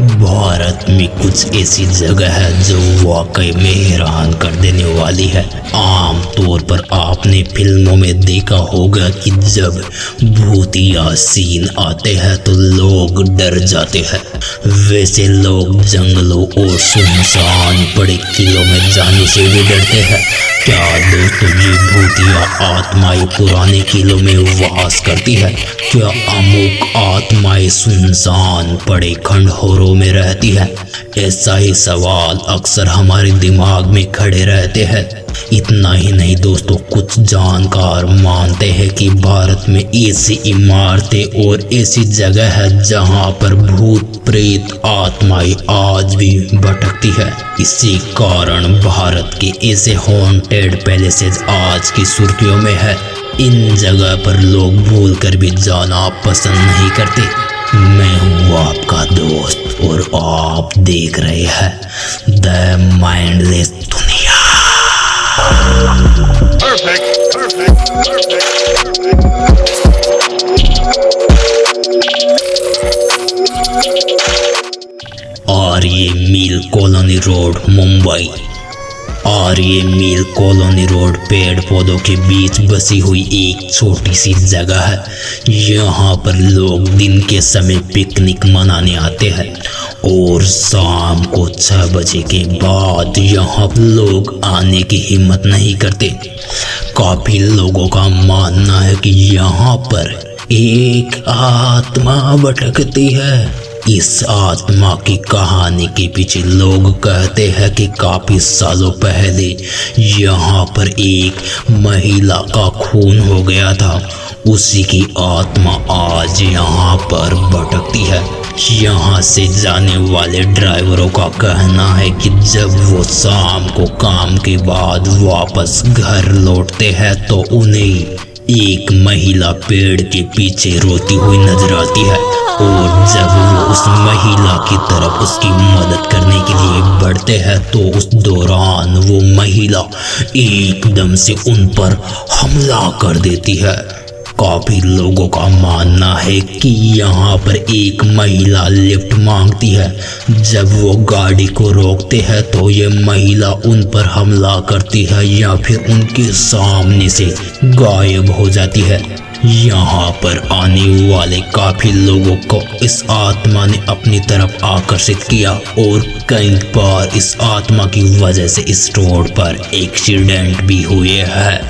भारत में कुछ ऐसी जगह है जो वाकई में हैरान कर देने वाली है। आम तौर पर आपने फिल्मों में देखा होगा कि जब भूतिया सीन आते हैं तो लोग डर जाते हैं। वैसे लोग जंगलों और सुनसान पड़े किलों में जाने से भी डरते हैं। क्या दोस्तों, ये भूतिया आत्माएं पुराने किलों में वास करती है? क्या अमुक आत्माएं सुनसान पड़े खंडहरों में रहती है? ऐसा ही सवाल अक्सर हमारे दिमाग में खड़े रहते हैं। इतना ही नहीं दोस्तों, कुछ जानकार मानते हैं कि भारत में ऐसी इमारतें और ऐसी जगह है जहां पर भूत प्रेत आत्माएं आज भी भटकती है। इसी कारण भारत के ऐसे हॉन्टेड पैलेसेस आज की सुर्खियों में है। इन जगह पर लोग भूल कर भी जाना पसंद नहीं करते। मैं हूँ आपका दोस्त और आप देख रहे हैं द माइंडलेस दुनिया। और ये मिल कॉलोनी रोड मुंबई। और ये मिल कॉलोनी रोड पेड़ पौधों के बीच बसी हुई एक छोटी सी जगह है। यहाँ पर लोग दिन के समय पिकनिक मनाने आते हैं और शाम को 6 बजे के बाद यहाँ लोग आने की हिम्मत नहीं करते। काफी लोगों का मानना है कि यहाँ पर एक आत्मा भटकती है। इस आत्मा की कहानी के पीछे लोग कहते हैं कि काफी सालों पहले यहाँ पर एक महिला का खून हो गया था। उसी की आत्मा आज यहाँ पर भटकती है। यहाँ से जाने वाले ड्राइवरों का कहना है कि जब वो शाम को काम के बाद वापस घर लौटते हैं तो उन्हें एक महिला पेड़ के पीछे रोती हुई नजर आती है। और जब वो उस महिला की तरफ उसकी मदद करने के लिए बढ़ते हैं तो उस दौरान वो महिला एकदम से उन पर हमला कर देती है। काफी लोगों का मानना है कि यहाँ पर एक महिला लिफ्ट मांगती है। जब वो गाड़ी को रोकते हैं तो ये महिला उन पर हमला करती है या फिर उनके सामने से गायब हो जाती है। यहाँ पर आने वाले काफी लोगों को इस आत्मा ने अपनी तरफ आकर्षित किया और कई बार इस आत्मा की वजह से इस रोड पर एक्सीडेंट भी हुए हैं।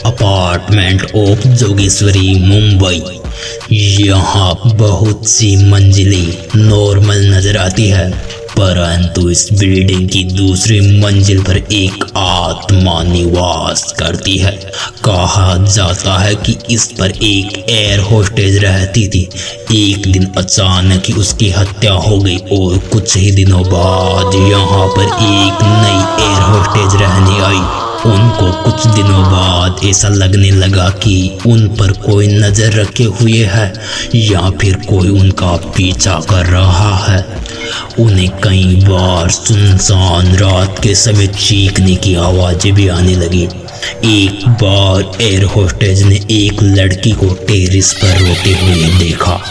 Apartment of Jogeshwari Mumbai. यहाँ बहुत सी मंजिलें नॉर्मल नजर आती है, परंतु इस बिल्डिंग की दूसरी मंजिल पर एक आत्मा निवास करती है। कहा जाता है कि इस पर एक एयर होस्टेज रहती थी। एक दिन अचानक ही उसकी हत्या हो गई और कुछ ही दिनों बाद यहाँ पर एक नई एयर होस्टेज रहने आई। उनको कुछ दिनों बाद ऐसा लगने लगा कि उन पर कोई नजर रखे हुए है या फिर कोई उनका पीछा कर रहा है। उन्हें कई बार सुनसान रात के समय चीखने की आवाजें भी आने लगी। एक बार एयर होस्टेज ने एक लड़की को टेरेस पर रोते हुए देखा।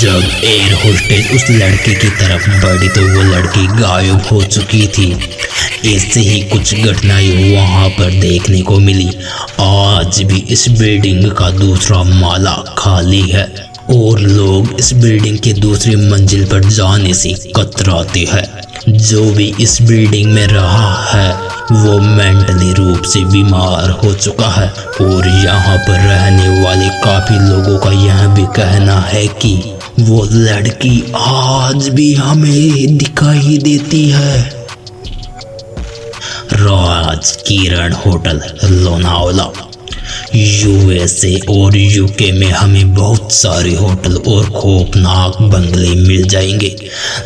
जब एयर होस्टेज उस लड़की की तरफ बढ़ी तो वो लड़की गायब हो चुकी थी। ऐसे ही कुछ घटनाएं वहां पर देखने को मिली। आज भी इस बिल्डिंग का दूसरा माला खाली है और लोग इस बिल्डिंग के दूसरी मंजिल पर जाने से कतराते हैं। जो भी इस बिल्डिंग में रहा है वो मेंटली रूप से बीमार हो चुका है और यहाँ पर रहने वाले काफी लोगों का यह भी कहना है कि वो लड़की आज भी हमें दिखाई देती है। राज किरण होटल लोनावला। यूएसए और यूके में हमें बहुत सारे होटल और खौफनाक बंगले मिल जाएंगे,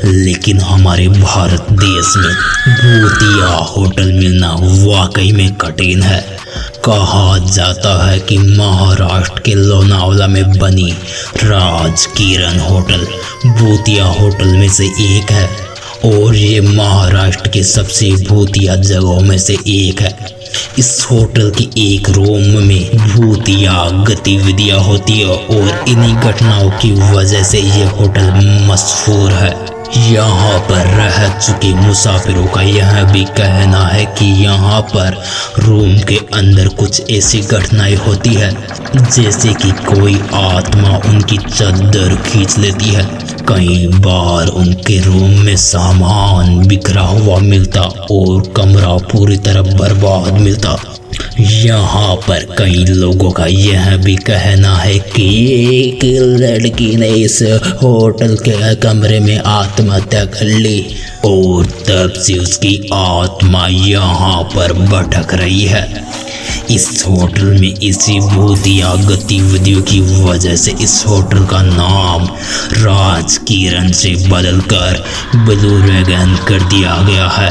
लेकिन हमारे भारत देश में भूतिया होटल मिलना वाकई में कठिन है। कहा जाता है कि महाराष्ट्र के लोनावला में बनी राज किरण होटल भूतिया होटल में से एक है और ये महाराष्ट्र के सबसे भूतिया जगहों में से एक है। इस होटल की एक रूम में भूतिया गतिविधियां होती है और इन्हीं घटनाओं की वजह से ये होटल मशहूर है। यहाँ पर रह चुके मुसाफिरों का यह भी कहना है कि यहाँ पर रूम के अंदर कुछ ऐसी घटनाएं होती है जैसे कि कोई आत्मा उनकी चादर खींच लेती है। कई बार उनके रूम में सामान बिखरा हुआ मिलता और कमरा पूरी तरह बर्बाद मिलता। यहाँ पर कई लोगों का यह भी कहना है कि एक लड़की ने इस होटल के कमरे में आत्महत्या कर ली और तब से उसकी आत्मा यहाँ पर भटक रही है। इस होटल में इसी भूतिया गतिविधियों की वजह से इस होटल का नाम राज किरण से बदलकर ब्लू ड्रैगन कर दिया गया है।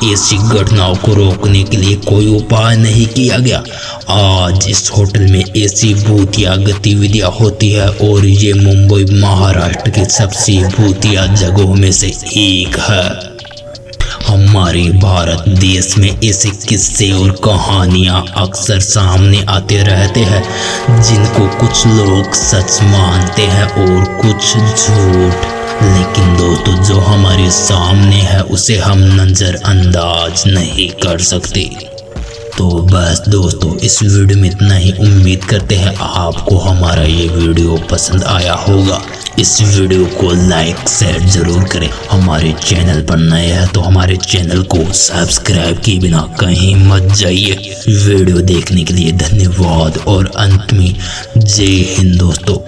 ऐसी घटनाओं को रोकने के लिए कोई उपाय नहीं किया गया। आज इस होटल में ऐसी भूतिया गतिविधियां होती है और ये मुंबई महाराष्ट्र की सबसे भूतिया जगहों में से एक है। हमारे भारत देश में ऐसे किस्से और कहानियां अक्सर सामने आते रहते हैं जिनको कुछ लोग सच मानते हैं और कुछ झूठ। लेकिन दोस्तों, जो हमारे सामने है उसे हम नजरअंदाज नहीं कर सकते। तो बस दोस्तों, इस वीडियो में इतना ही। उम्मीद करते हैं आपको हमारा ये वीडियो पसंद आया होगा। इस वीडियो को लाइक शेयर जरूर करें। हमारे चैनल पर नए हैं तो हमारे चैनल को सब्सक्राइब किए बिना कहीं मत जाइए। वीडियो देखने के लिए धन्यवाद और अंत में जय हिंद दोस्तों।